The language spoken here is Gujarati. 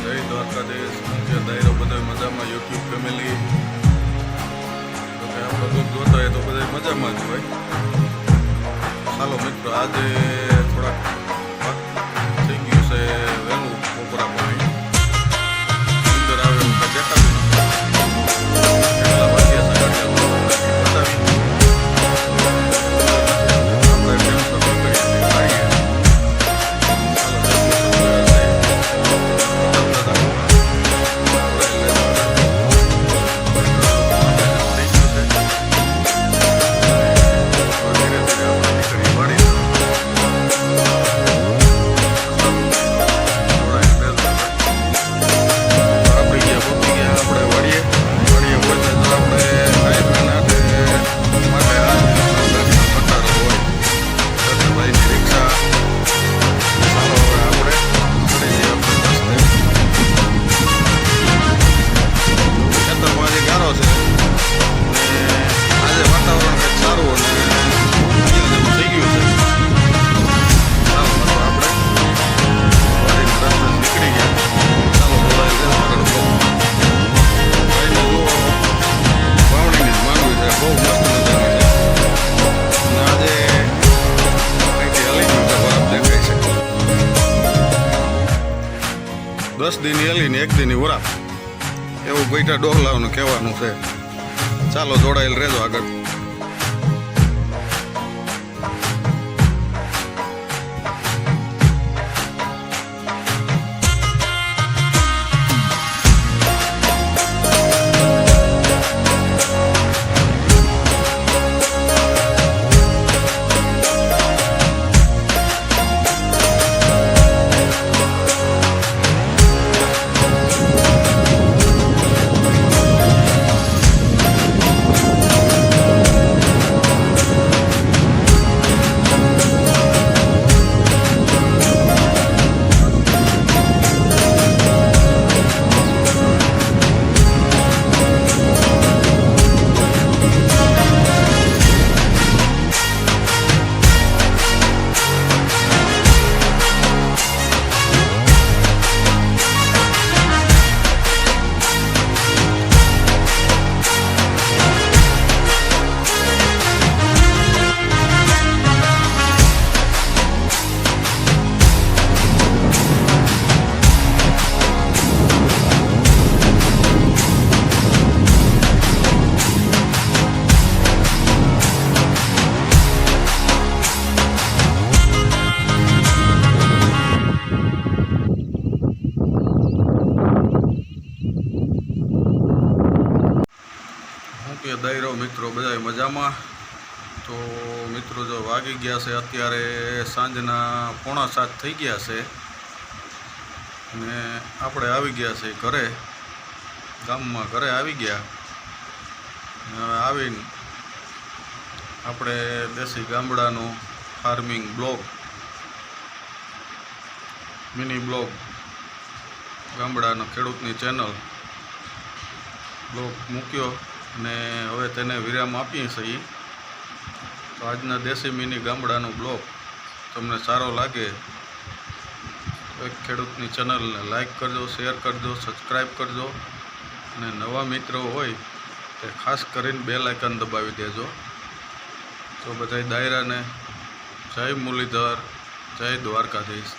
જય દ્વારકાધીશ. મુખ્ય દાયરો બધા મજામાં. યુટ્યુબ ફેમિલી તો કે આપણો દૂધ જોતો હોય તો બધા મજામાં જ હોય. ચાલો મિત્રો, આજે થોડાક થઈ ગયું છે વહેલું બપોરા પાણી અંદર આવે એવું દેખાતું કેટલા વાગ્યા છે બતાવી દસ દિન એલી ને એક દિન ઉરા એવું ગઈટા ડોહલાનું કહેવાનું છે. ચાલો જોડાયેલ રહેજો આગળ. દાયરો મિત્રો બધા મજામાં. તો મિત્રો જો વાગી ગયા છે અત્યારે સાંજના 6:45 થઈ ગયા છે અને આપણે આવી ગયા છે ઘરે, ગામમાં ઘરે આવી ગયા. હવે આવીને આપણે દેશી ગામડાનું ફાર્મિંગ બ્લોગ, મિની બ્લોગ, ગામડાનો ખેડૂતની ચેનલ બ્લોગ મૂક્યો અને હવે તેને વિરામ આપીએ છીએ. તો આજના દેશી મિની ગામડાનો બ્લોગ તમને સારો લાગે તો એક ખેડૂતની ચેનલને લાઈક કરજો, શેર કરજો, સબસ્ક્રાઈબ કરજો અને નવા મિત્રો હોય તે ખાસ કરીને બેલ આઇકન દબાવી દેજો. તો બધા દાયરાને જય મુરલીધર, જય દ્વારકાધીશ.